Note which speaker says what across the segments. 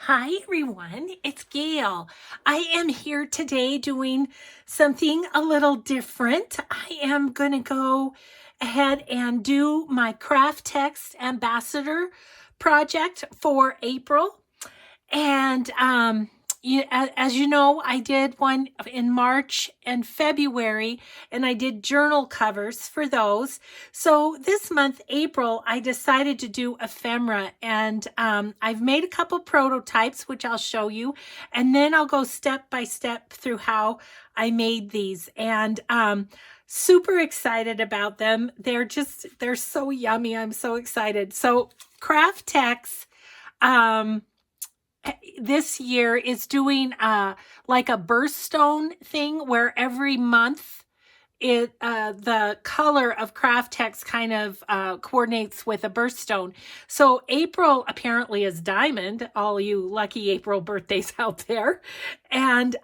Speaker 1: Hi everyone, it's Gail. I am here today doing something a little different. I am going to go ahead and do my KraftTex ambassador project for April. And as you know, I did one in March and February, and I did journal covers for those. So this month, April, I decided to do ephemera, and I've made a couple prototypes, which I'll show you, and then I'll go step by step through how I made these. And super excited about them. They're so yummy. I'm so excited. So KraftTex, this year is doing like a birthstone thing where every month the color of KraftTex kind of coordinates with a birthstone. So April apparently is diamond, all you lucky April birthdays out there. And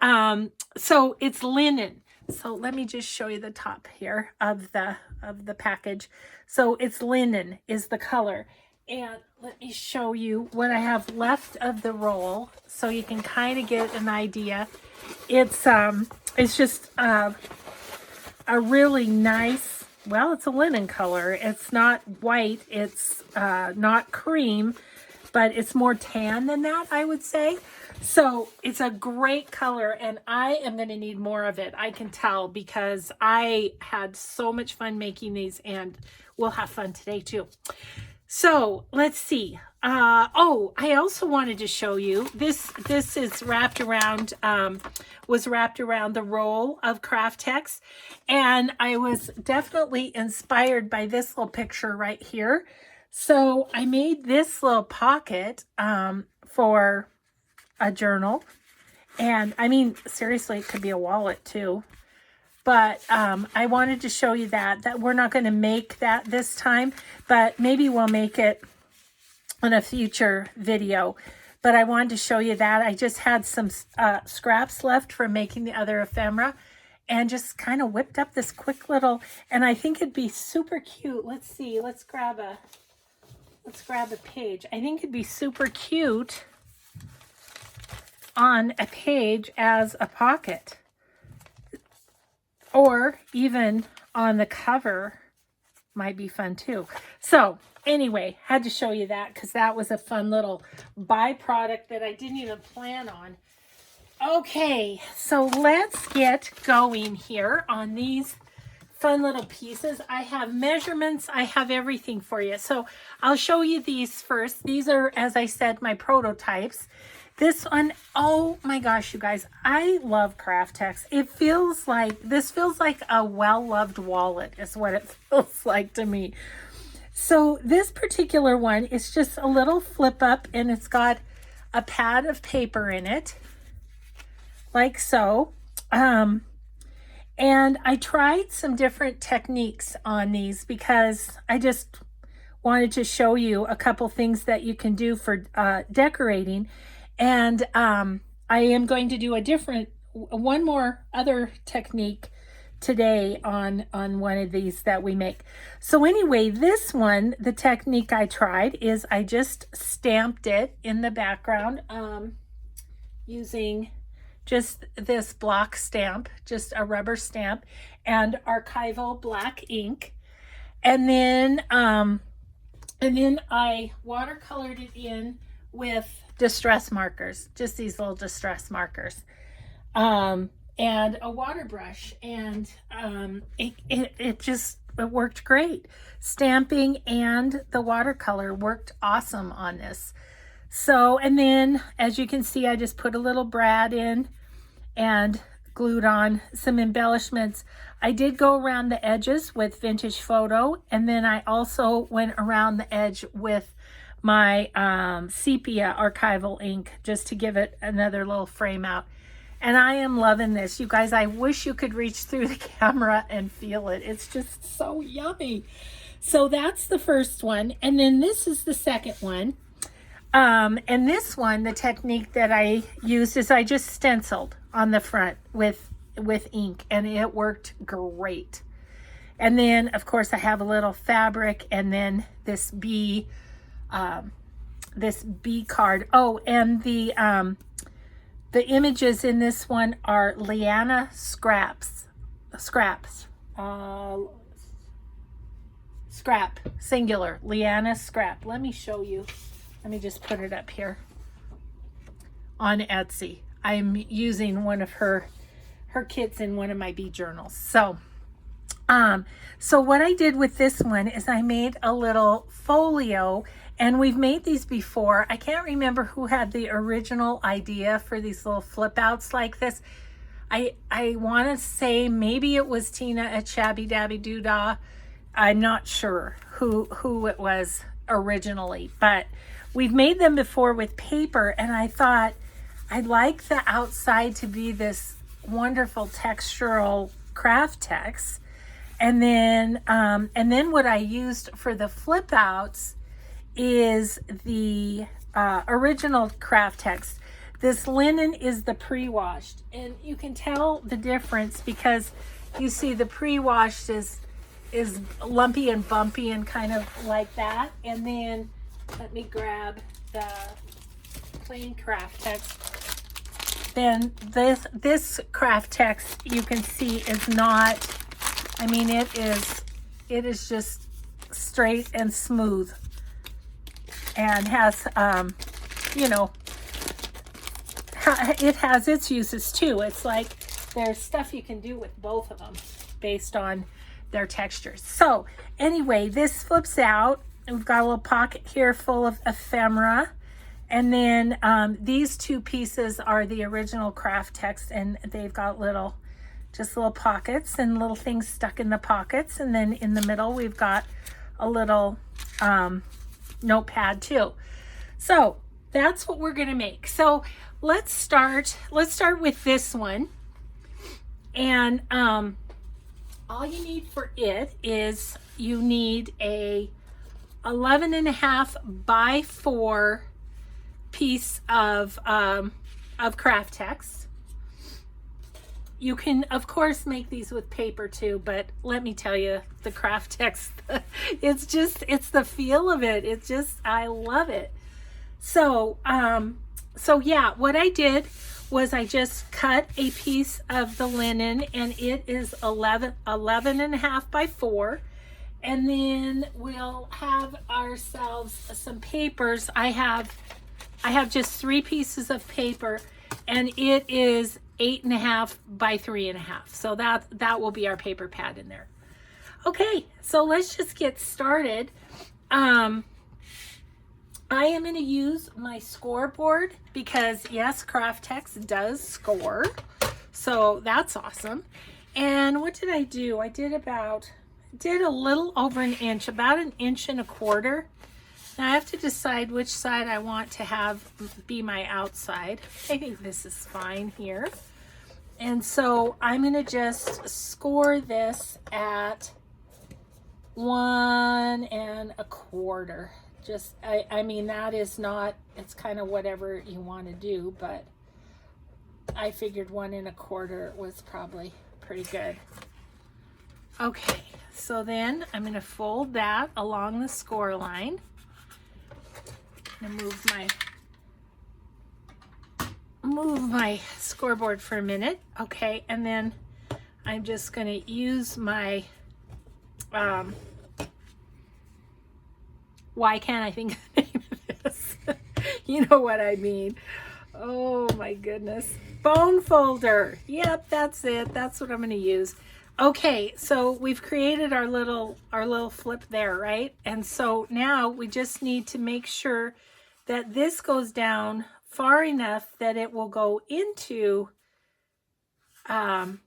Speaker 1: so it's linen. So let me just show you the top here of the package. So it's linen is the color. And let me show you what I have left of the roll so you can kind of get an idea. It's just a really nice, well, it's a linen color. It's not white, it's not cream, but it's more tan than that, I would say. So it's a great color, and I am going to need more of it. I can tell because I had so much fun making these, and we'll have fun today too. So let's see. Oh, I also wanted to show you this. This is wrapped around, was wrapped around the roll of KraftTex, and I was definitely inspired by this little picture right here. So I made this little pocket for a journal, and I mean seriously, it could be a wallet too. But I wanted to show you that we're not going to make that this time, but maybe we'll make it in a future video. But I wanted to show you that. I just had some scraps left from making the other ephemera and just kind of whipped up this quick little, and I think it'd be super cute. Let's see, let's grab a page. I think it'd be super cute on a page as a pocket. Or even on the cover might be fun too. So anyway, had to show you that because that was a fun little byproduct that I didn't even plan on. Okay, so let's get going here on these fun little pieces. I have measurements, I have everything for you. So I'll show you these first. These are, as I said, my prototypes. This one, oh my gosh, you guys, I love KraftTex. This feels like a well-loved wallet is what it feels like to me. So this particular one is just a little flip up, and it's got a pad of paper in it, like so. And I tried some different techniques on these because I just wanted to show you a couple things that you can do for decorating. And I am going to do one more other technique today on one of these that we make. So anyway, this one, the technique I tried is I just stamped it in the background using just this block stamp, just a rubber stamp and archival black ink. And then I watercolored it in with distress markers, just these little distress markers, and a water brush, and it worked great. Stamping and the watercolor worked awesome on this. So, and then as you can see, I just put a little brad in and glued on some embellishments. I did go around the edges with Vintage Photo, and then I also went around the edge with my sepia archival ink just to give it another little frame out. And I am loving this. You guys, I wish you could reach through the camera and feel it. It's just so yummy. So that's the first one. And then this is the second one. And this one, the technique that I used is I just stenciled on the front with ink, and it worked great. And then, of course, I have a little fabric, and then this bee this B card. Oh, and the images in this one are Liana scraps, scrap, singular, Liana scrap. Let me show you. Let me just put it up here on Etsy. I'm using one of her kits in one of my bee journals. So what I did with this one is I made a little folio, and we've made these before. I can't remember who had the original idea for these little flip outs like this. I want to say maybe it was Tina at Shabby Dabby Doodah. I'm not sure who it was originally, but we've made them before with paper, and I thought I'd like the outside to be this wonderful textural KraftTex. And then what I used for the flip outs is the original KraftTex. This linen is the pre-washed, and you can tell the difference because you see the pre-washed is lumpy and bumpy and kind of like that. And then let me grab the plain KraftTex. Then this KraftTex, you can see, is not, I mean, it is just straight and smooth, and has you know, it has its uses too. It's like there's stuff you can do with both of them based on their textures. So anyway, this flips out. We've got a little pocket here full of ephemera. And then these two pieces are the original KraftTex, and they've got just little pockets and little things stuck in the pockets. And then in the middle, we've got a little notepad too. So that's what we're gonna make. So let's start with this one. And all you need for it is you need a 11.5 by 4 piece of KraftTex. You can of course make these with paper too, but let me tell you, the KraftTex, it's the feel of it. It's just, I love it. So yeah, what I did was I just cut a piece of the linen, and it is 11.5 by 4. And then we'll have ourselves some papers. I have just 3 pieces of paper, and it is 8.5 by 3.5. So that will be our paper pad in there. Okay, so let's just get started. I am going to use my scoreboard because yes, KraftTex does score. So that's awesome. And what did I do? I did a little over an inch, about 1.25 inches. Now I have to decide which side I want to have be my outside. I think this is fine here. And so I'm going to just score this at 1.25. Just, I mean, that is not, it's kind of whatever you want to do, but I figured 1.25 was probably pretty good. Okay, so then I'm going to fold that along the score line. I'm going to move my scoreboard for a minute. Okay, and then I'm just going to use my why can't I think of the name of this? You know what I mean. Oh my goodness. Bone folder. Yep, that's it. That's what I'm going to use. Okay, so we've created our little flip there, right? And so now we just need to make sure that this goes down far enough that it will go into the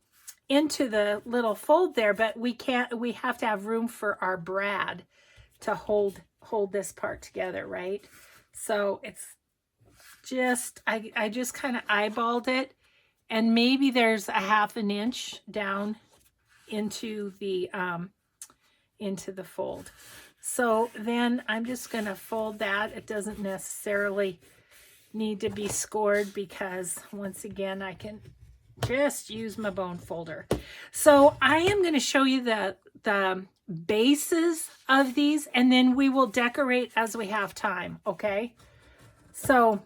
Speaker 1: little fold there, but we have to have room for our brad to hold this part together, right? So it's just, I just kind of eyeballed it, and maybe there's a 1/2 inch down into the fold. So then I'm just going to fold that. It doesn't necessarily need to be scored because once again, I can just use my bone folder. So I am going to show you the bases of these, and then we will decorate as we have time. Okay. So,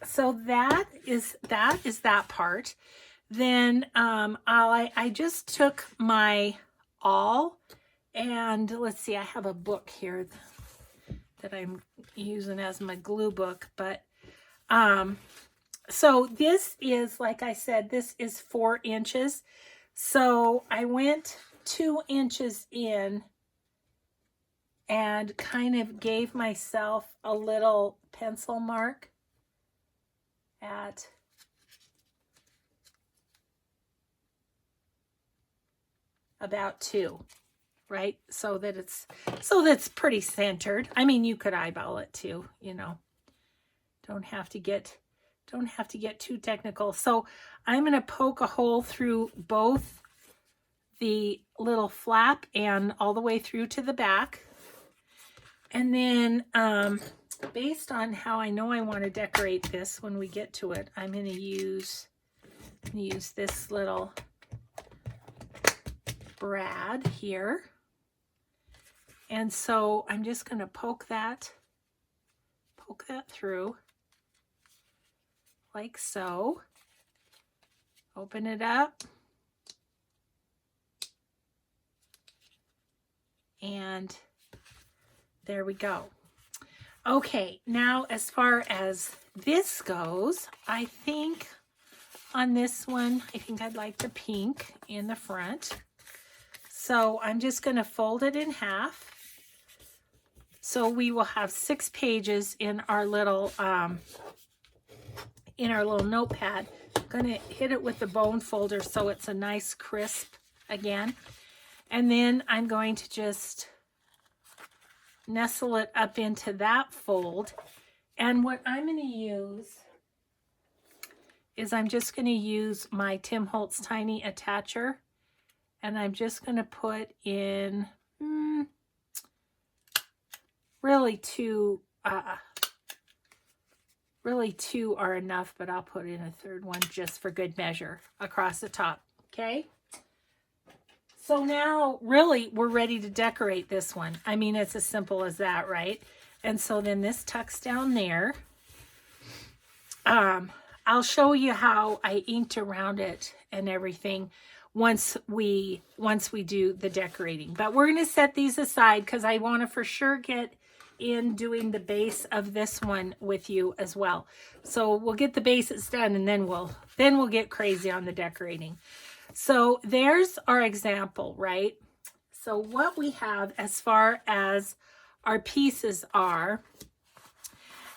Speaker 1: so that is that part. Then I just took my awl, and let's see, I have a book here that I'm using as my glue book, but so this is, like I said, this is 4 inches. So I went 2 inches in and kind of gave myself a little pencil mark at about 2, right? So that's pretty centered. I mean, you could eyeball it too, you know. Don't have to get too technical. So I'm going to poke a hole through both the little flap and all the way through to the back. And then based on how I know I want to decorate this when we get to it, I'm going to use this little brad here. And so I'm just going to poke that through like so. Open it up. And there we go. Okay, now as far as this goes, I think on this one, I think I'd like the pink in the front. So I'm just going to fold it in half. So we will have 6 pages in our little notepad. I'm going to hit it with the bone folder so it's a nice crisp again. And then I'm going to just nestle it up into that fold. And what I'm going to use is I'm just going to use my Tim Holtz Tiny Attacher. And I'm just going to put in really 2 are enough, but I'll put in a 3rd one just for good measure across the top. Okay. So now really we're ready to decorate this one. I mean, it's as simple as that, right? And so then this tucks down there. I'll show you how I inked around it and everything once we do the decorating. But we're going to set these aside because I want to for sure get in doing the base of this one with you as well. So we'll get the bases done, and then we'll get crazy on the decorating. So there's our example, right? So what we have as far as our pieces are,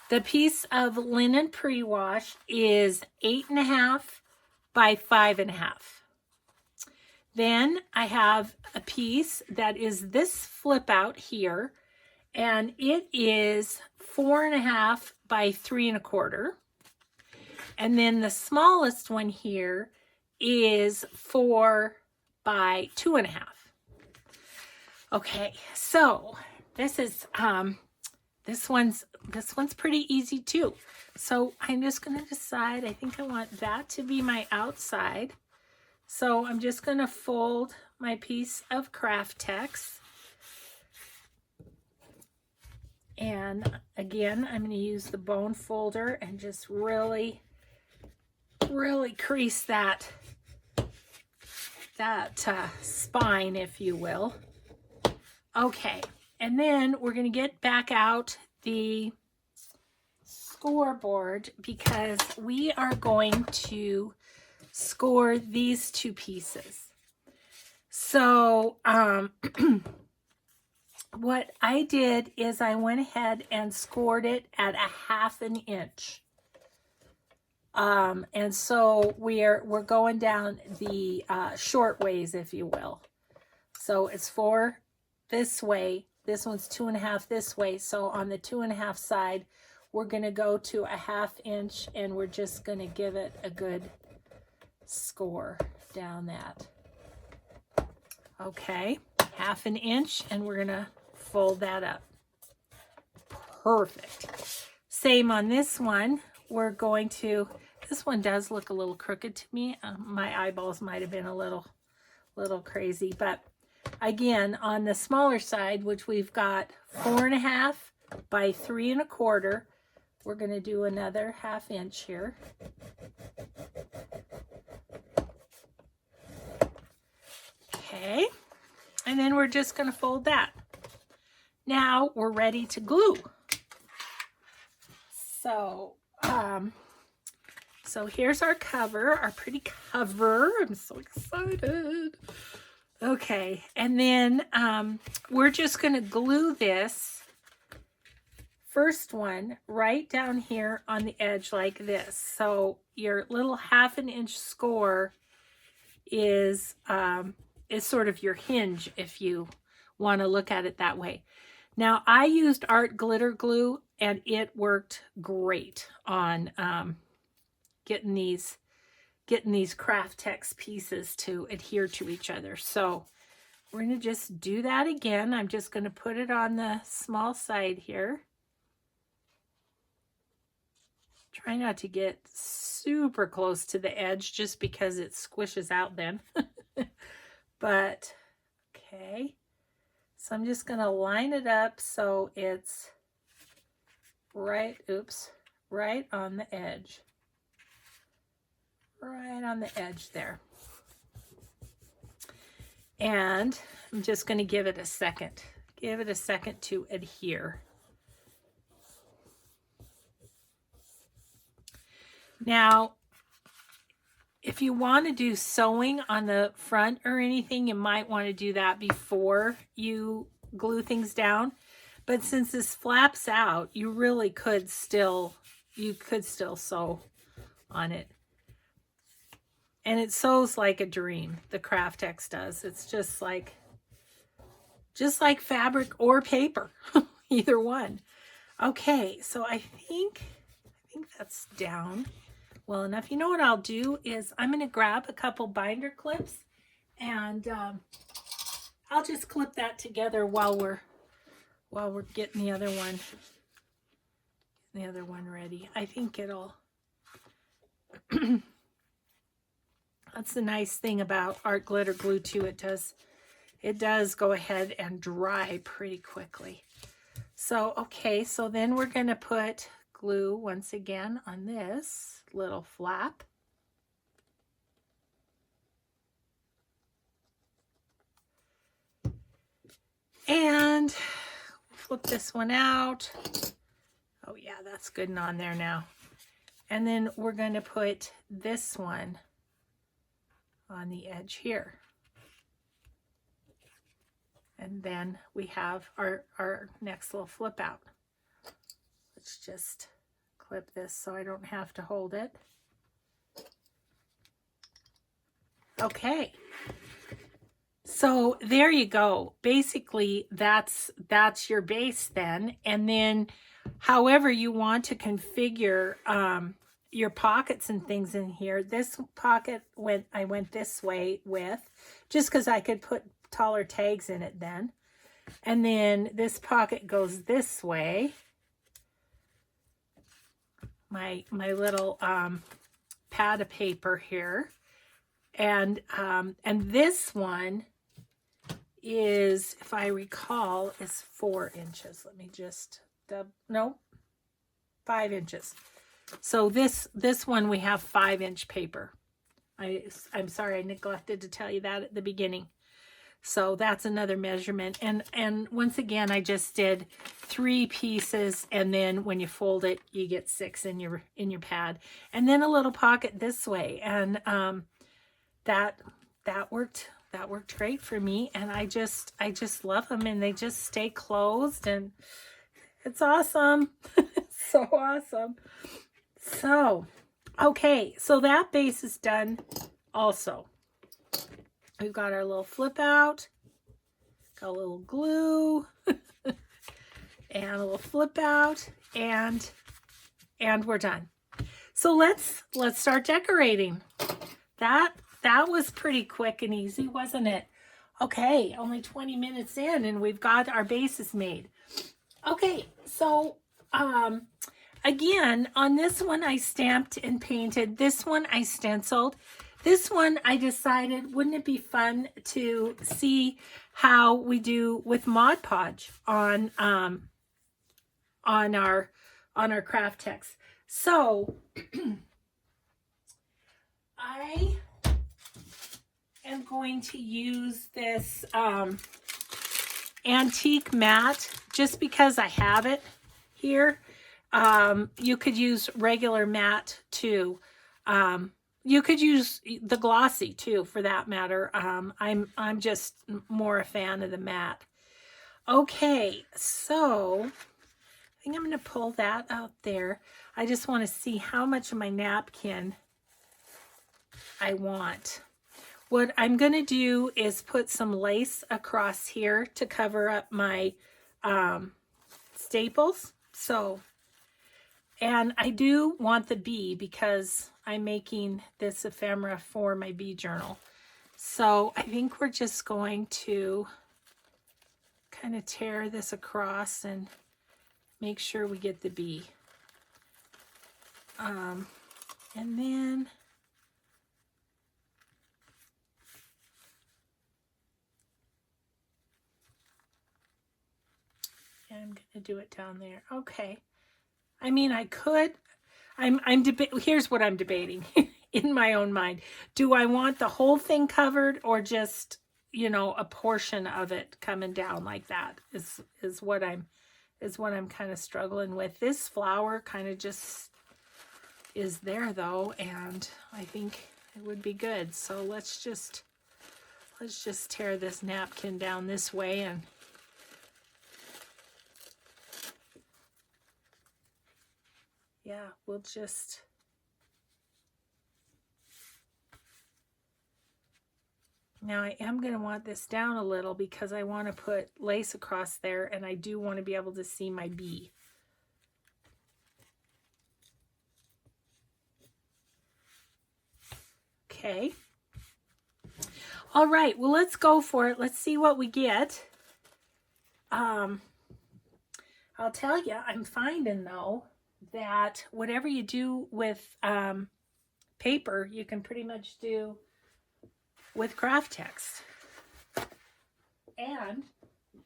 Speaker 1: the piece of Linen PreWash is 8.5 by 5.5. Then I have a piece that is this flip out here, and it is 4.5 by 3.25. And then the smallest one here is 4 by 2.5. Okay, so this is this one's pretty easy too. So I'm just going to decide, I think I want that to be my outside. So I'm just going to fold my piece of KraftTex. And again, I'm going to use the bone folder and just really crease that spine, if you will. Okay, and then we're going to get back out the scoreboard because we are going to score these 2 pieces. So what I did is I went ahead and scored it at 1/2 inch. And so we're going down the short ways, if you will. So it's 4 this way. This one's 2.5 this way. So on the 2.5 side, we're going to go to 1/2 inch, and we're just going to give it a good score down that. Okay, 1/2 inch, and we're going to fold that up. Perfect. Same on this one. We're going to, this one does look a little crooked to me. My eyeballs might have been a little crazy, but again, on the smaller side, which we've got 4.5 by 3.25, we're going to do another 1/2 inch here. Okay, and then we're just going to fold that. Now we're ready to glue. So, so here's our cover, our pretty cover. I'm so excited. Okay, and then we're just going to glue this first one right down here on the edge like this. So your little 1/2 inch score is sort of your hinge if you want to look at it that way. Now I used art glitter glue and it worked great on getting these KraftTex pieces to adhere to each other. So we're going to just do that again. I'm just going to put it on the small side here. Try not to get super close to the edge just because it squishes out then. But, okay. So I'm just going to line it up so it's right, right on the edge. Right on the edge there. And I'm just going to give it a second. Give it a second to adhere. Now, if you want to do sewing on the front or anything, you might want to do that before you glue things down. But since this flaps out, you really could still, sew on it. And it sews like a dream, the KraftTex does. It's just like fabric or paper, either one. Okay, so I think that's down well enough. You know what I'll do is I'm going to grab a couple binder clips and I'll just clip that together while we're getting the other one ready. I think it'll that's the nice thing about art glitter glue too. It does go ahead and dry pretty quickly. So okay, so then we're going to put glue once again on this little flap. And flip this one out. Oh yeah, that's good and on there now. And then we're going to put this one on the edge here. And then we have our next little flip out. Let's just clip this so I don't have to hold it. Okay. So there you go. Basically, that's your base then. And then however you want to configure your pockets and things in here. This pocket I went this way with, just because I could put taller tags in it then. And then this pocket goes this way. My little pad of paper here. And this one is, if I recall, is 4 inches. Let me just, no, 5 inches. So this one we have 5-inch paper. I'm sorry, I neglected to tell you that at the beginning. So that's another measurement. And once again, I just did 3 pieces, and then when you fold it, you get 6 in your pad. And then a little pocket this way. And that worked great for me. And I just love them, and they just stay closed, and it's awesome. It's so awesome. So, okay, so that base is done also. We've got our little flip out, got a little glue, and a little flip out, and we're done. So let's start decorating. That was pretty quick and easy, wasn't it? Okay, only 20 minutes in, and we've got our bases made. Okay, so again, on this one I stamped and painted. This one I stenciled. This one I decided, wouldn't it be fun to see how we do with Mod Podge on our on our KraftTex. So I am going to use this antique mat just because I have it here. You could use regular matte too. You could use the glossy too, for that matter. I'm just more a fan of the matte. Okay, so I think I'm going to pull that out there. I just want to see how much of my napkin I want. What I'm going to do is put some lace across here to cover up my staples. So, and I do want the bee because I'm making this ephemera for my bee journal. So I think we're just going to kind of tear this across and make sure we get the bee. And then I'm going to do it down there. Okay. I mean, I could, here's what I'm debating in my own mind. Do I want the whole thing covered or just, you know, a portion of it coming down like that is what I'm kind of struggling with. This flower kind of just is there though, and I think it would be good. So let's just tear this napkin down this way, and yeah, we'll just now I am going to want this down a little because I want to put lace across there, and I do want to be able to see my bee. Okay. All right, well, let's go for it. Let's see what we get. I'll tell you, I'm finding though that whatever you do with paper, you can pretty much do with KraftTex. And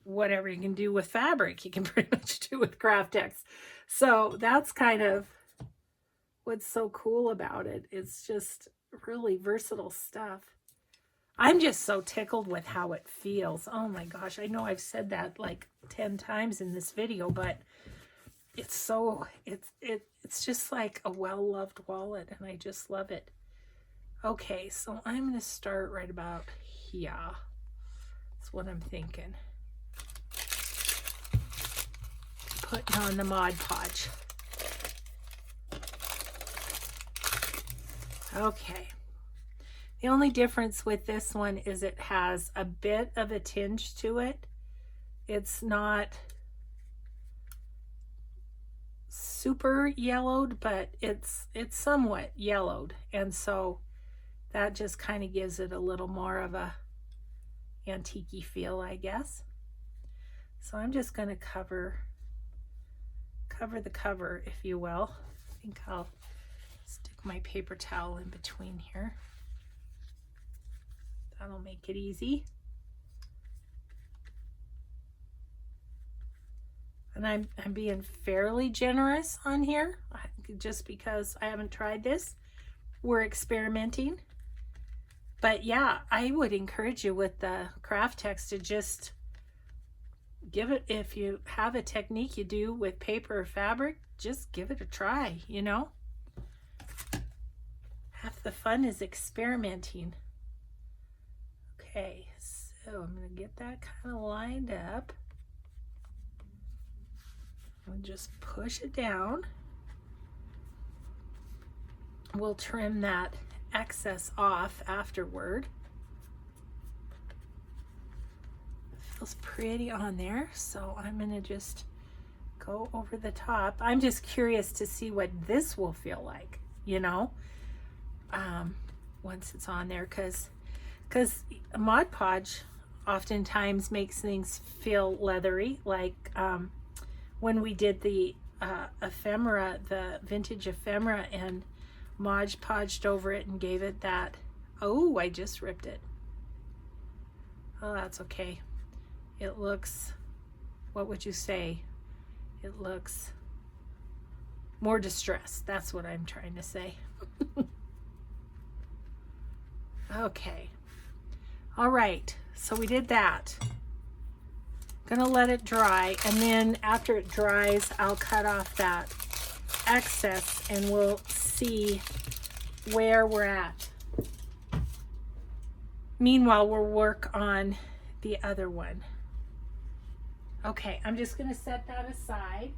Speaker 1: whatever you can do with fabric, you can pretty much do with KraftTex. So that's kind of what's so cool about it. It's just really versatile stuff. I'm just so tickled with how it feels. Oh my gosh, I know I've said that like 10 times in this video, but it's so, it's just like a well-loved wallet, and I just love it. Okay, so I'm going to start right about here. That's what I'm thinking. Putting on the Mod Podge. Okay. The only difference with this one is it has a bit of a tinge to it. It's not super yellowed, but it's somewhat yellowed, and so that just kind of gives it a little more of a antique-y feel, I guess. So I'm just going to cover the cover, if you will. I think I'll stick my paper towel in between here. That'll make it easy. And I'm being fairly generous on here just because I haven't tried this. We're experimenting. But yeah, I would encourage you with the KraftTex to just give it, if you have a technique you do with paper or fabric, just give it a try, you know? Half the fun is experimenting. Okay, so I'm going to get that kind of lined up. We'll just push it down. We'll trim that excess off afterward. It feels pretty on there, so I'm going to just go over the top. I'm just curious to see what this will feel like, you know, once it's on there, because Mod Podge oftentimes makes things feel leathery, like when we did the ephemera, the vintage ephemera, and Mod Podged over it and gave it that, oh, I just ripped it. Oh, that's okay. It looks, what would you say? It looks more distressed. That's what I'm trying to say. Okay. All right. So we did that. Gonna let it dry, and then after it dries, I'll cut off that excess and we'll see where we're at. Meanwhile, we'll work on the other one. Okay, I'm just gonna set that aside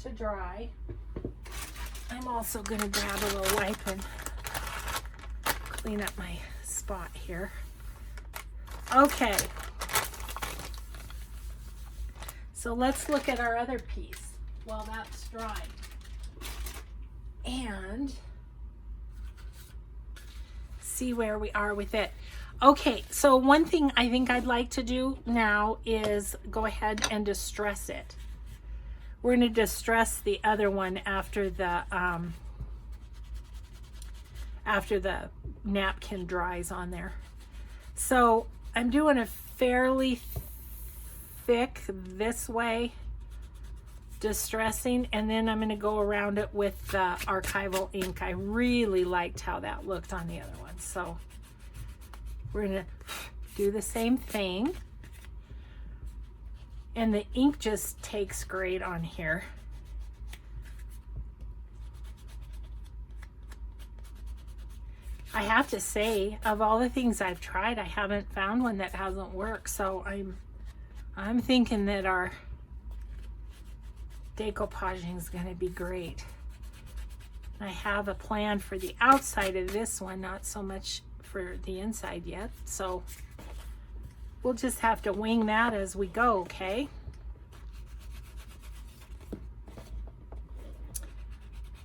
Speaker 1: to dry. I'm also gonna grab a little wipe and clean up my spot here. Okay. So let's look at our other piece while that's drying. And see where we are with it. Okay, so one thing I think I'd like to do now is go ahead and distress it. We're going to distress the other one after the napkin dries on there. So I'm doing a fairly thick this way distressing, and then I'm going to go around it with the archival ink. I really liked how that looked on the other one, so we're going to do the same thing. And the ink just takes great on here. I have to say, of all the things I've tried, I haven't found one that hasn't worked. So I'm thinking that our decoupaging is going to be great. I have a plan for the outside of this one, not so much for the inside yet. So we'll just have to wing that as we go, okay?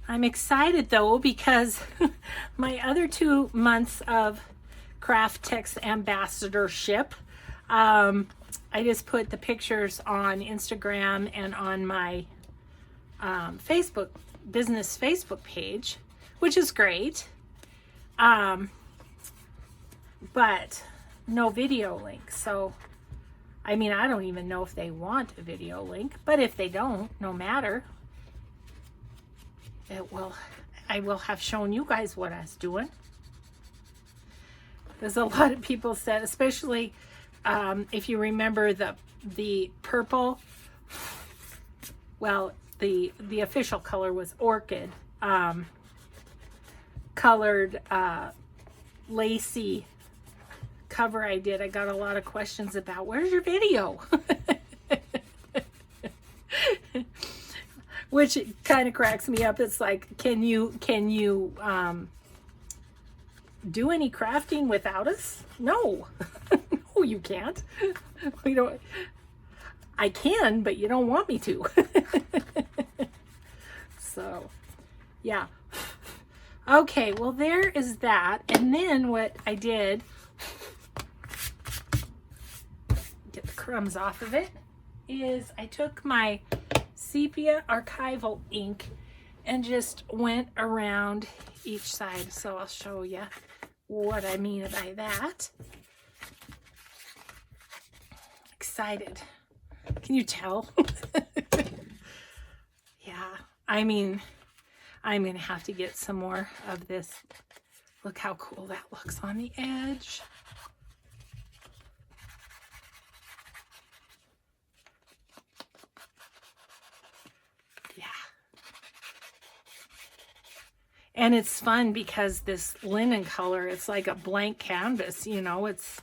Speaker 1: I'm excited though, because my other 2 months of KraftTex ambassadorship, I just put the pictures on Instagram and on my Facebook, business Facebook page, which is great. But no video link. So, I mean, I don't even know if they want a video link, but if they don't, no matter. I will have shown you guys what I was doing. There's a lot of people said, especially if you remember the purple, well, the official color was orchid, colored lacy cover I did. I got a lot of questions about, where's your video? Which kind of cracks me up. It's like, can you do any crafting without us? No. No, you can't. We don't. I can, but you don't want me to. So, yeah. Okay, well, there is that. And then what I did, get the crumbs off of it, is I took my sepia archival ink and just went around each side. So I'll show you what I mean by that. Excited. Can you tell? Yeah, I mean, I'm gonna have to get some more of this. Look how cool that looks on the edge. And it's fun because this linen color, it's like a blank canvas, you know, it's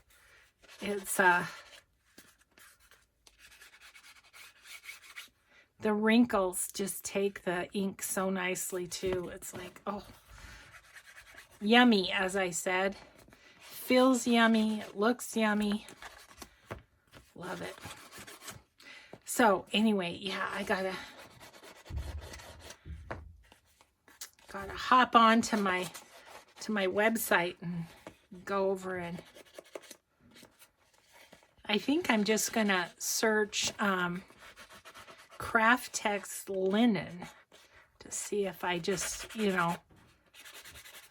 Speaker 1: the wrinkles just take the ink so nicely too. It's like, oh, yummy, as I said. Feels yummy, it looks yummy. Love it. So anyway, yeah, I gotta hop on to my website and go over, and I think I'm just gonna search KraftTex linen to see if I just, you know,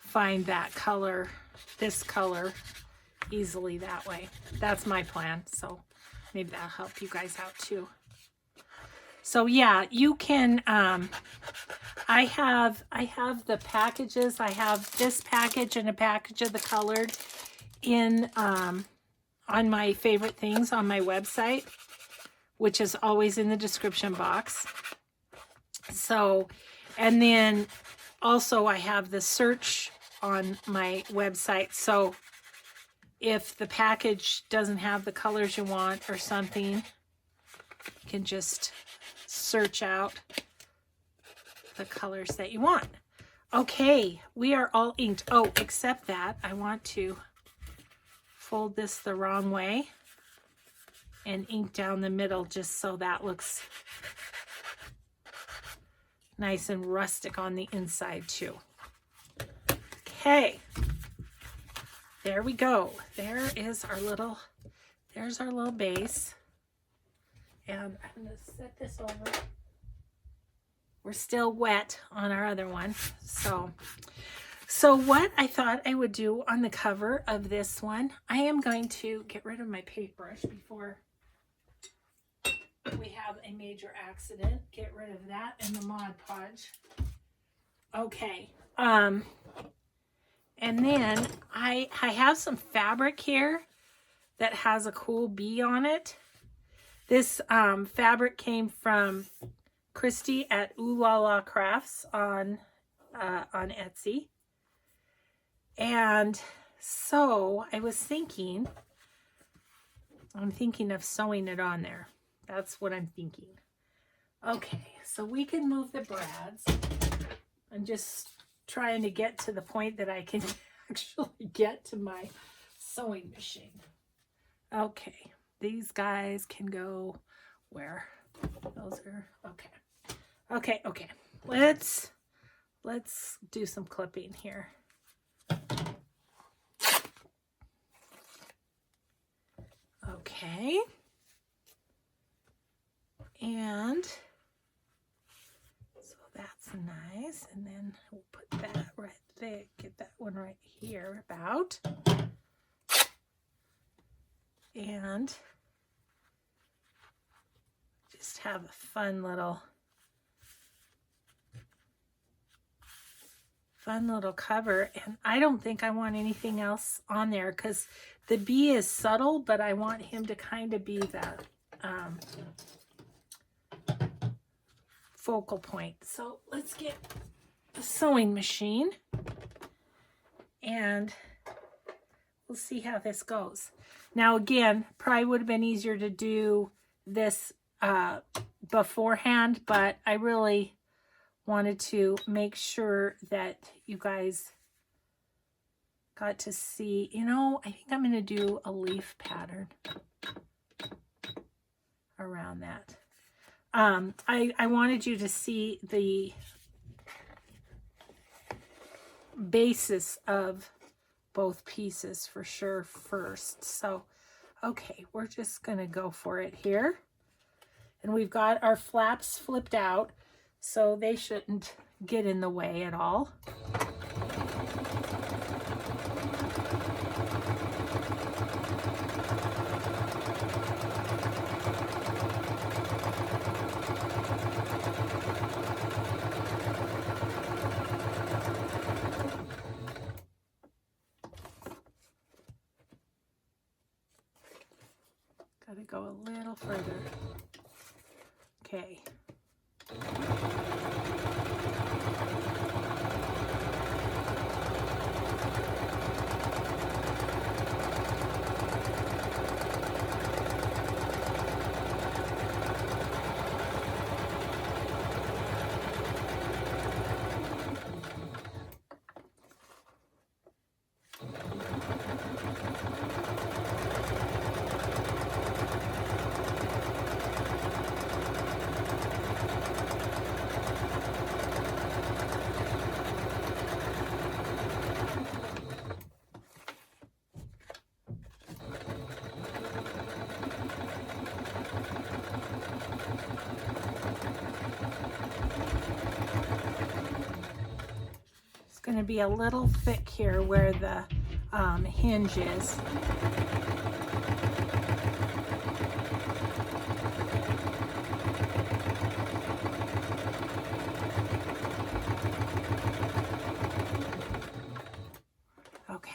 Speaker 1: find that color, this color easily that way. That's my plan, so maybe that'll help you guys out too. So yeah, you can I have the packages. I have this package and a package of the colored in on my favorite things on my website, which is always in the description box. So, and then also I have the search on my website. So if the package doesn't have the colors you want or something, you can just search out the colors that you want. Okay, we are all inked. Oh, except that I want to fold this the wrong way and ink down the middle just so that looks nice and rustic on the inside too. Okay, there we go. There's our little base. And I'm gonna set this over. We're still wet on our other one. So what I thought I would do on the cover of this one, I am going to get rid of my paintbrush before we have a major accident. Get rid of that and the Mod Podge. Okay. And then I have some fabric here that has a cool bee on it. This fabric came from Christy at Ooh La La Crafts on Etsy. And so I was thinking, I'm thinking of sewing it on there. That's what I'm thinking. Okay, so we can move the brads. I'm just trying to get to the point that I can actually get to my sewing machine. Okay, these guys can go where? Those are, okay. Okay. Let's do some clipping here. Okay. And so that's nice. And then we'll put that right there. Get that one right here about. And just have a fun little cover. And I don't think I want anything else on there because the bee is subtle, but I want him to kind of be the focal point. So let's get the sewing machine and we'll see how this goes. Now again, probably would have been easier to do this beforehand, but I really wanted to make sure that you guys got to see, you know, I think I'm going to do a leaf pattern around that. I wanted you to see the basis of both pieces for sure first. So, okay, we're just going to go for it here. And we've got our flaps flipped out, so they shouldn't get in the way at all. Got to go a little further. Okay. Going to be a little thick here where the hinge is.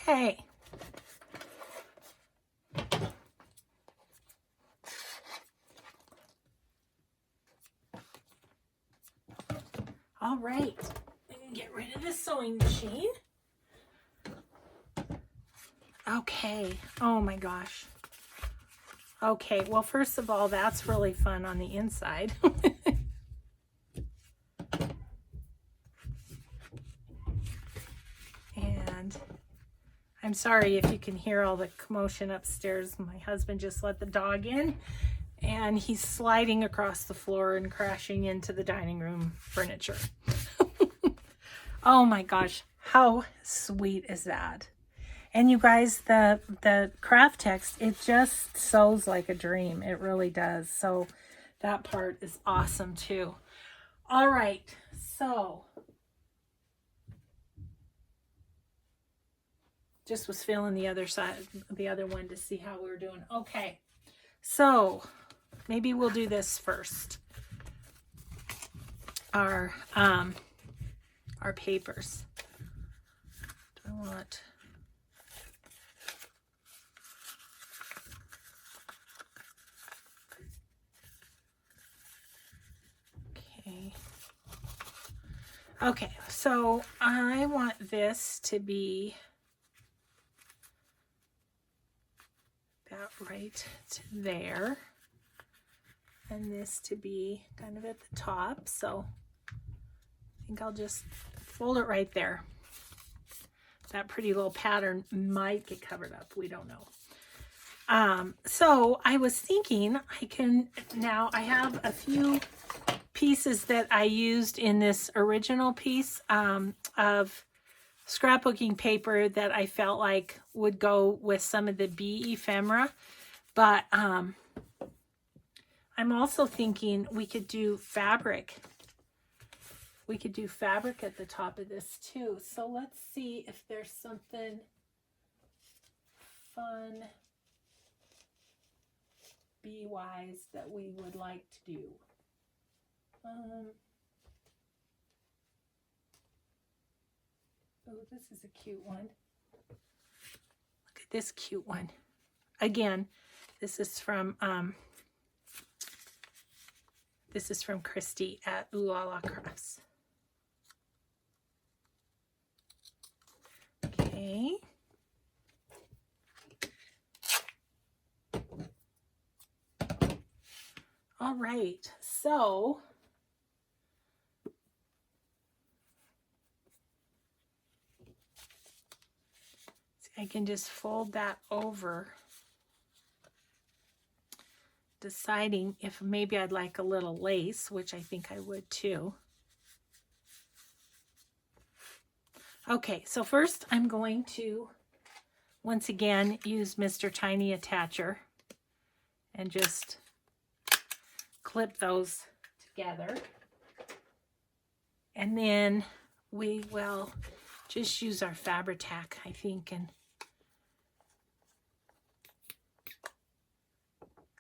Speaker 1: Okay. All right. Get rid of the sewing machine. Okay. Oh my gosh. Okay. Well, first of all, that's really fun on the inside. And I'm sorry if you can hear all the commotion upstairs. My husband just let the dog in, and he's sliding across the floor and crashing into the dining room furniture. Oh my gosh, how sweet is that? And you guys, the KraftTex, it just sews like a dream. It really does. So that part is awesome too. All right, so just was feeling the other side, the other one, to see how we were doing. Okay, so maybe we'll do this first. Our papers. Do I want... Okay, so I want this to be about right to there, and this to be kind of at the top, so I think I'll just fold it right there. That pretty little pattern might get covered up, we don't know. So I was thinking I have a few pieces that I used in this original piece of scrapbooking paper that I felt like would go with some of the bee ephemera, but I'm also thinking we could do fabric. We could do fabric at the top of this too. So let's see if there's something fun bee-wise that we would like to do. Oh, this is a cute one. Look at this cute one. Again, this is from Christy at Ooh La La Crafts. Okay. All right, so I can just fold that over, deciding if maybe I'd like a little lace, which I think I would too. Okay, so first I'm going to, once again, use Mr. Tiny Attacher and just clip those together. And then we will just use our Fabri-Tac, I think, and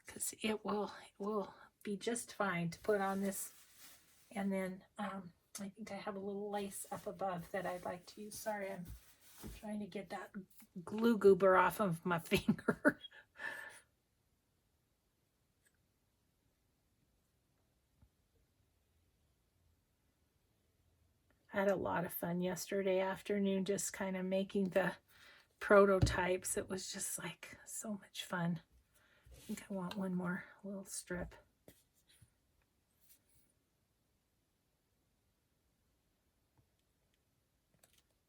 Speaker 1: because it will be just fine to put on this. And then I think I have a little lace up above that I'd like to use. Sorry, I'm trying to get that glue goober off of my finger. I had a lot of fun yesterday afternoon just kind of making the prototypes. It was just like so much fun. I think I want one more little strip.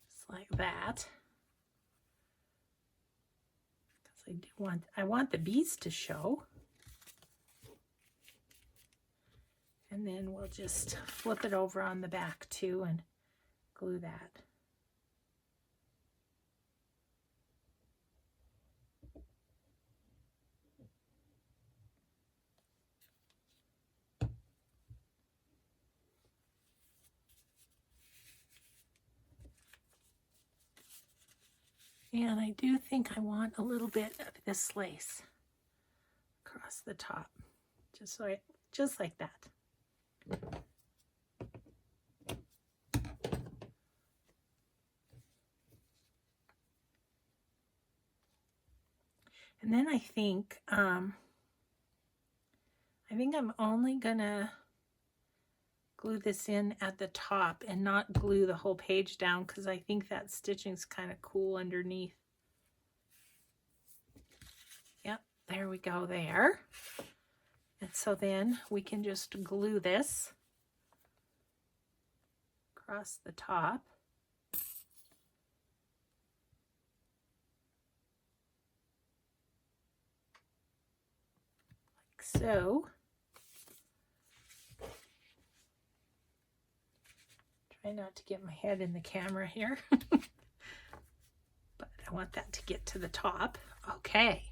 Speaker 1: Just like that. Because I want the bees to show. And then we'll just flip it over on the back too and glue that. And I do think I want a little bit of this lace across the top, just like that. And then I think I'm only gonna glue this in at the top and not glue the whole page down, because I think that stitching's kind of cool underneath. Yep, there we go there. And so then we can just glue this across the top. Like so. Try not to get my head in the camera here. But I want that to get to the top. Okay.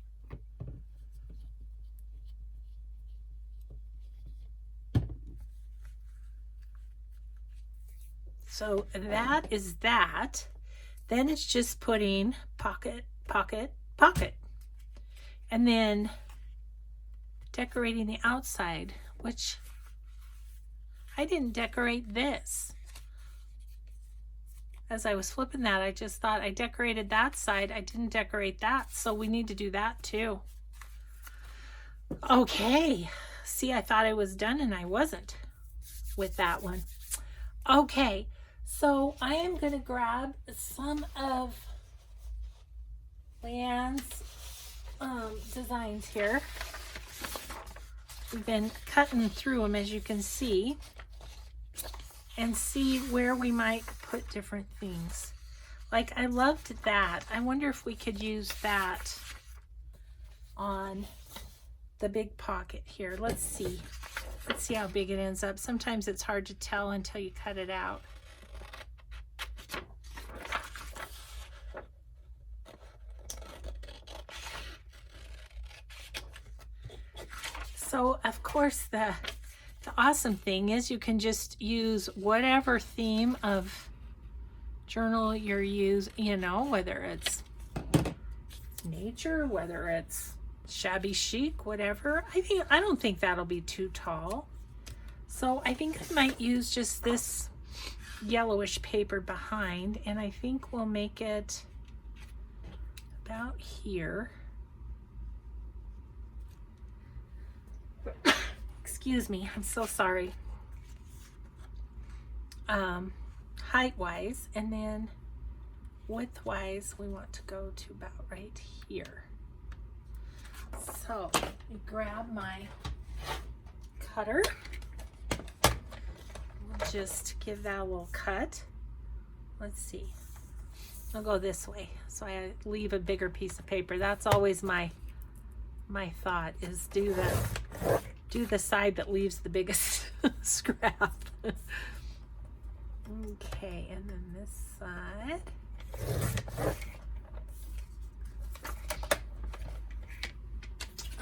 Speaker 1: So that is that. Then it's just putting pocket, pocket, pocket. And then decorating the outside, which I didn't decorate this. As I was flipping that, I just thought I decorated that side. I didn't decorate that, so we need to do that too. Okay, see, I thought I was done and I wasn't with that one. Okay, so I am going to grab some of Leanne's designs here. We've been cutting through them, as you can see, and see where we might put different things. Like, I loved that. I wonder if we could use that on the big pocket here. Let's see. Let's see how big it ends up. Sometimes it's hard to tell until you cut it out. So, of course, the awesome thing is you can just use whatever theme of journal you're using, you know, whether it's nature, whether it's shabby chic, whatever. I don't think that'll be too tall. So I think I might use just this yellowish paper behind, and I think we'll make it about here. Excuse me, I'm so sorry. Height-wise, and then width-wise, we want to go to about right here. So, I grab my cutter. We'll just give that a little cut. Let's see. I'll go this way, so I leave a bigger piece of paper. That's always my thought, is do the side that leaves the biggest scrap. Okay, and then this side.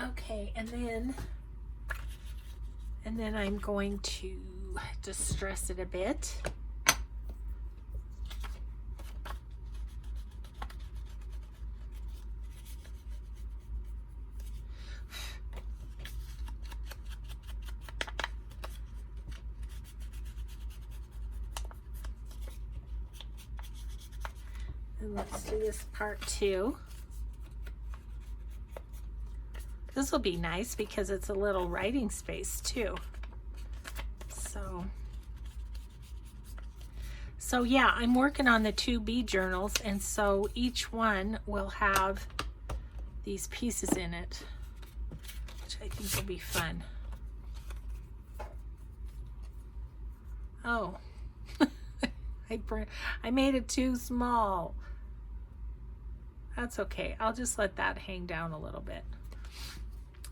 Speaker 1: Okay, and then I'm going to distress it a bit. And let's do this part too. This will be nice because it's a little writing space too. So yeah, I'm working on the 2B journals, and so each one will have these pieces in it, which I think will be fun. Oh, I made it too small. That's okay. I'll just let that hang down a little bit.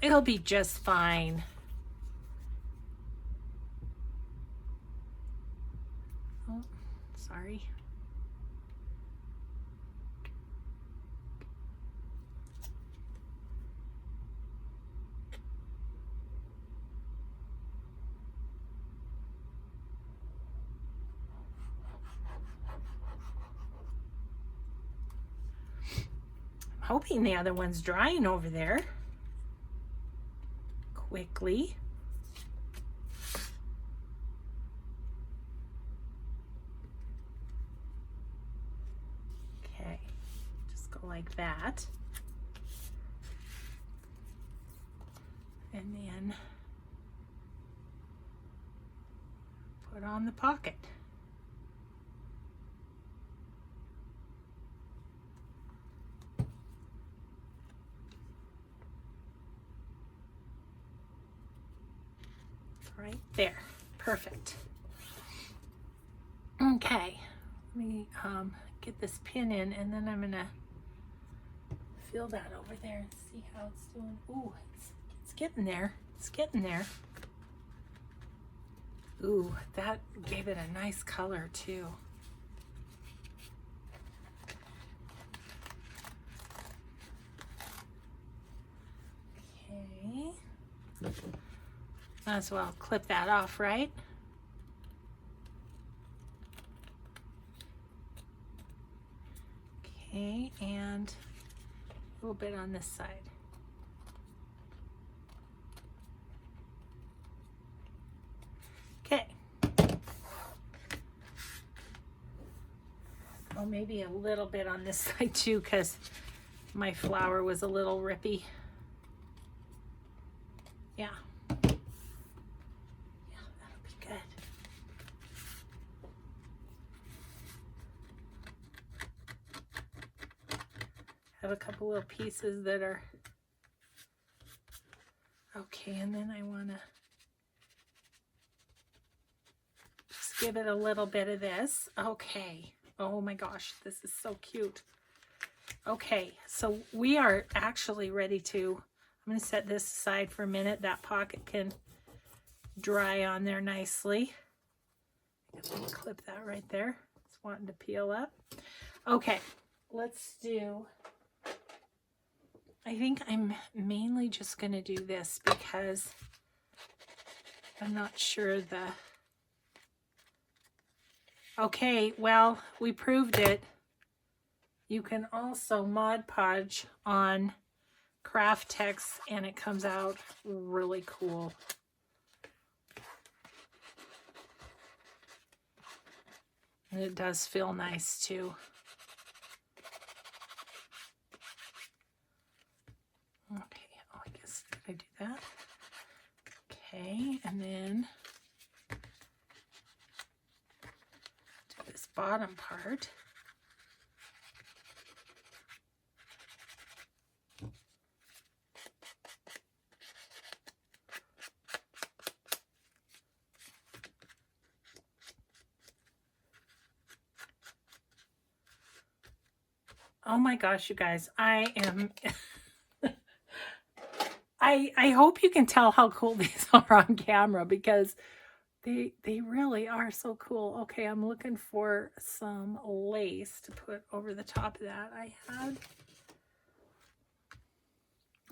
Speaker 1: It'll be just fine. Oh, sorry. I'm hoping the other one's drying over there quickly. Okay, just go like that. And then put on the pocket. Right there. Perfect. Okay. Let me get this pin in, and then I'm gonna feel that over there and see how it's doing. Ooh, it's getting there. It's getting there. Ooh, that gave it a nice color too. Okay. Might as well clip that off, right? Okay, and a little bit on this side. Okay. Oh, maybe a little bit on this side too, because my flower was a little rippy. Yeah. Yeah, that'll be good. Have a couple little pieces that are okay, and then I want to just give it a little bit of this. Okay. Oh my gosh, this is so cute. Okay, so we are actually ready to, I'm going to set this aside for a minute. That pocket can dry on there nicely. I'm going to clip that right there. It's wanting to peel up. Okay, let's do, I think I'm mainly just going to do this because I'm not sure the, okay, well, we proved it. You can also Mod Podge on KraftTex and it comes out really cool. And it does feel nice too. Okay, oh, I guess, did I do that? Okay, and then do this bottom part. Oh my gosh, you guys, I am, I hope you can tell how cool these are on camera because they really are so cool. Okay, I'm looking for some lace to put over the top of that. I had,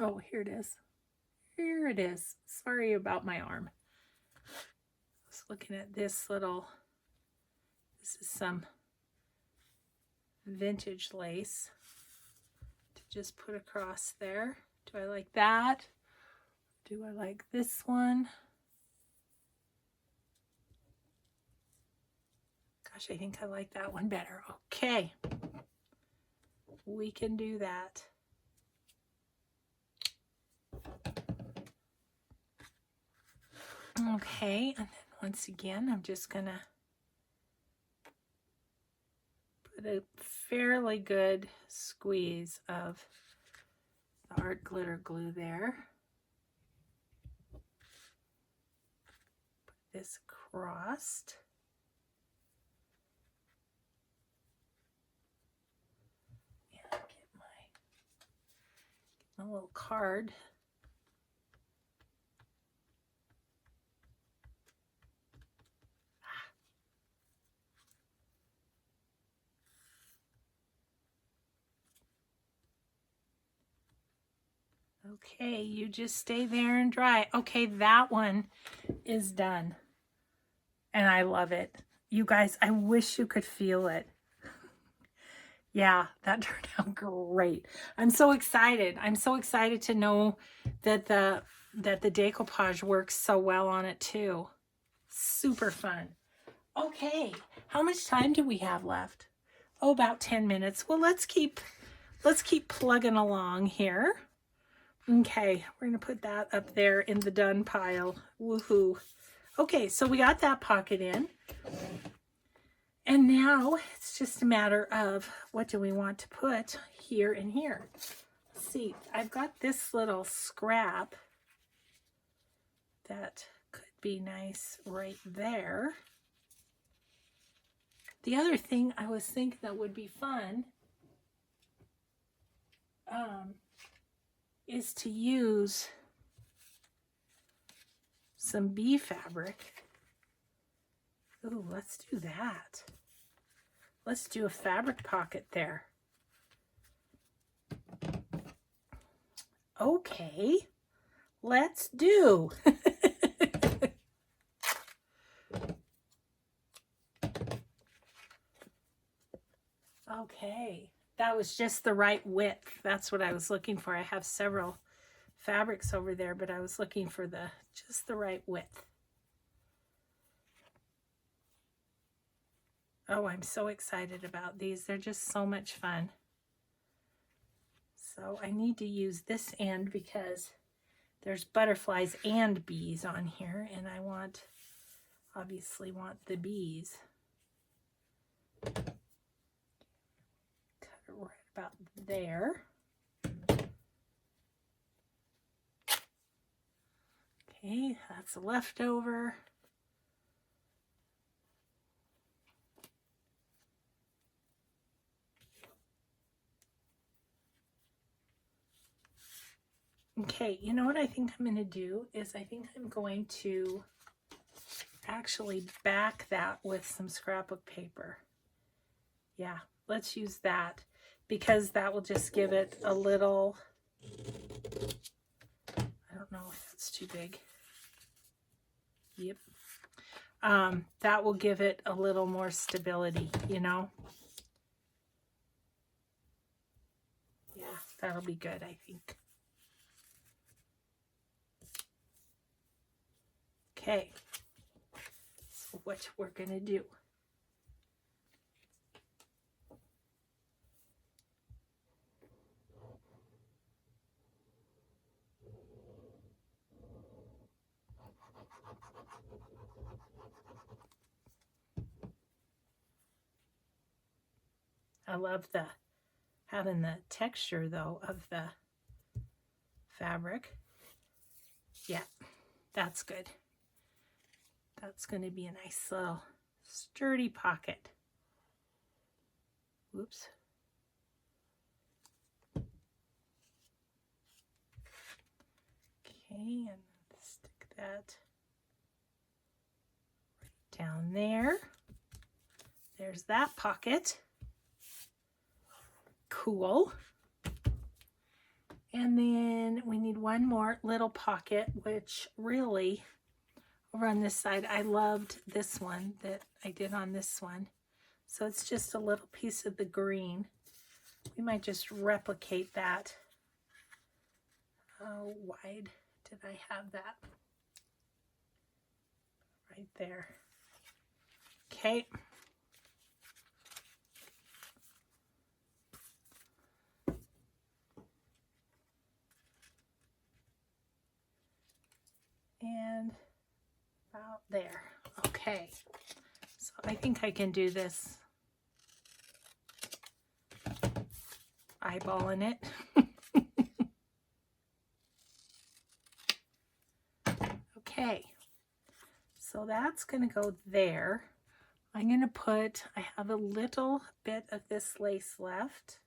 Speaker 1: oh, here it is. Here it is. Sorry about my arm. I was looking at this little, this is some vintage lace to just put across there. Do I like that? Do I like this one? Gosh, I think I like that one better. Okay. We can do that. Okay, and then once again, I'm just gonna put a fairly good squeeze of the art glitter glue there. Put this across. Yeah, get my little card. Okay, you just stay there and dry. Okay, that one is done. And I love it. You guys, I wish you could feel it. Yeah, that turned out great. I'm so excited. I'm so excited to know that the decoupage works so well on it too. Super fun. Okay, how much time do we have left? Oh, about 10 minutes. Well, let's keep plugging along here. Okay, we're going to put that up there in the done pile. Woohoo. Okay, so we got that pocket in. And now it's just a matter of what do we want to put here and here. Let's see, I've got this little scrap that could be nice right there. The other thing I was thinking that would be fun is to use some bee fabric. Ooh, let's do that. Let's do a fabric pocket there. Okay, let's do. Okay, that was just the right width. That's what I was looking for. I have several fabrics over there, but I was looking for just the right width. Oh, I'm so excited about these. They're just so much fun. So I need to use this end because there's butterflies and bees on here, and I obviously want the bees. Cut it right about there. Okay, that's a leftover. Okay, you know what I think I'm going to do is I think I'm going to actually back that with some scrapbook paper. Yeah, let's use that because that will just give it a little, I don't know if it's too big. Yep. That will give it a little more stability, you know? Yeah, that'll be good, I think. Okay, so what we're going to do. I love having the texture though of the fabric. Yeah, that's good. That's going to be a nice little sturdy pocket. Whoops. Okay, and stick that right down there. There's that pocket. Cool. And then we need one more little pocket, which really over on this side, I loved this one that I did on this one. So it's just a little piece of the green. We might just replicate that. How wide did I have that? Right there. Okay. And about there. Okay. So I think I can do this. Eyeballing it. Okay. So that's going to go there. I'm going to put, I have a little bit of this lace left.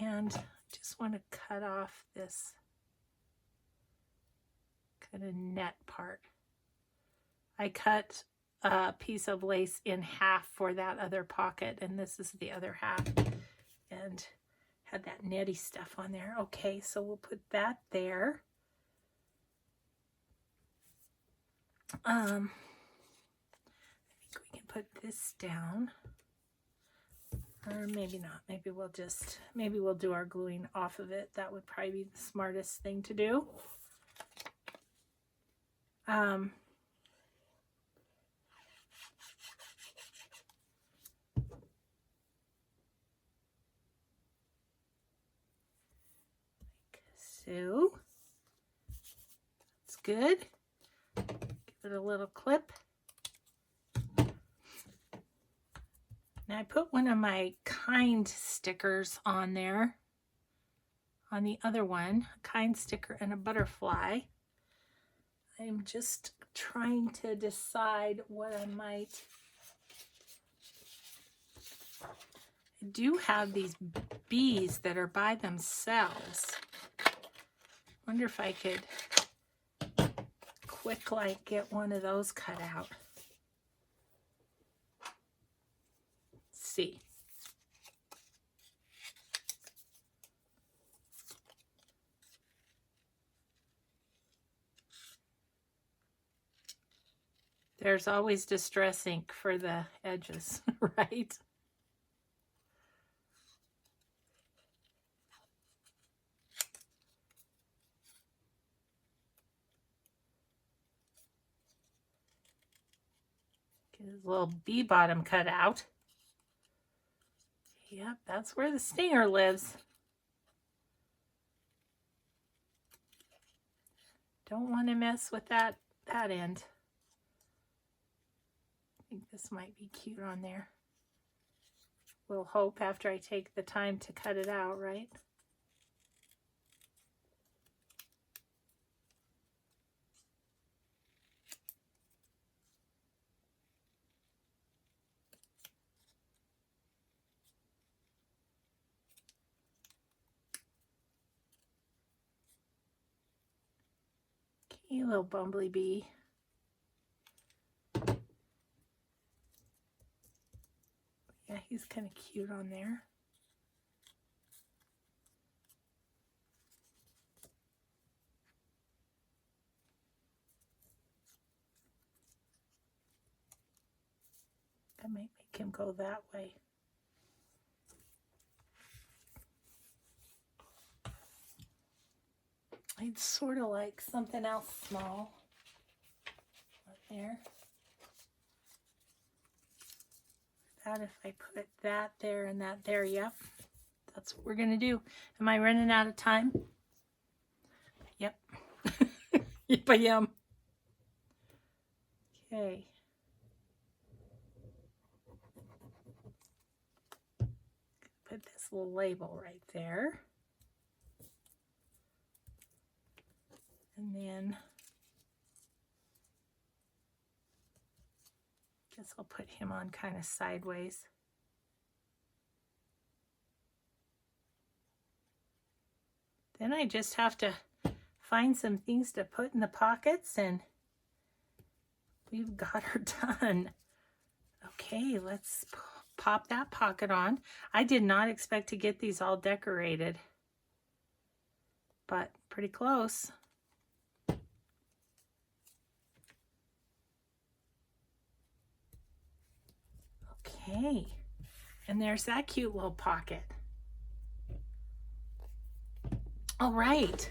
Speaker 1: And just want to cut off this kind of net part. I cut a piece of lace in half for that other pocket, and this is the other half, and had that netty stuff on there. Okay, so we'll put that there. I think we can put this down, or maybe not. Maybe we'll do our gluing off of it. That would probably be the smartest thing to do. So that's good. Give it a little clip. Now I put one of my kind stickers on there. On the other one, a kind sticker and a butterfly. I'm just trying to decide what I might. I do have these bees that are by themselves. Wonder if I could quick like get one of those cut out. Let's see. There's always distress ink for the edges, right? Get his little bee bottom cut out. Yep, that's where the stinger lives. Don't want to mess with that end. I think this might be cute on there. We'll hope after I take the time to cut it out, right? Okay, little bumblebee. Yeah, he's kind of cute on there. I might make him go that way. I'd sort of like something else small right there. That if I put that there and that there, yep. That's what we're gonna do. Am I running out of time? Yep. Yep, I am. Okay. Put this little label right there. And then I guess I'll put him on kind of sideways. Then I just have to find some things to put in the pockets and we've got her done. Okay, let's pop that pocket on. I did not expect to get these all decorated, but pretty close. Okay, and there's that cute little pocket. All right.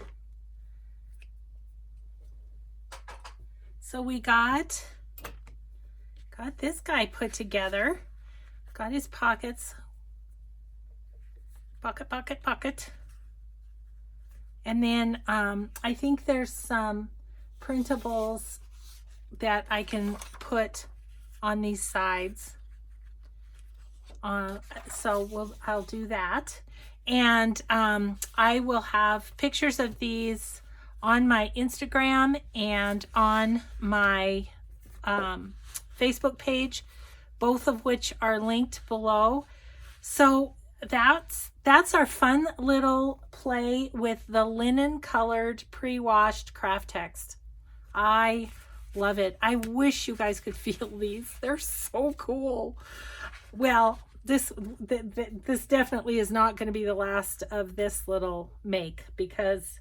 Speaker 1: So we got this guy put together. Got his pockets. Pocket, pocket, pocket. And then I think there's some printables that I can put on these sides. So I'll do that. And I will have pictures of these on my Instagram and on my Facebook page, both of which are linked below. So that's our fun little play with the linen colored pre-washed KraftTex. I love it. I wish you guys could feel these. They're so cool. Well, this definitely is not going to be the last of this little make because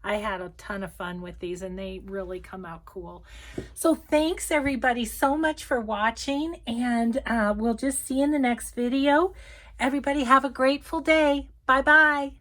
Speaker 1: I had a ton of fun with these and they really come out cool. So thanks everybody so much for watching, and we'll just see you in the next video. Everybody have a grateful day. Bye-bye.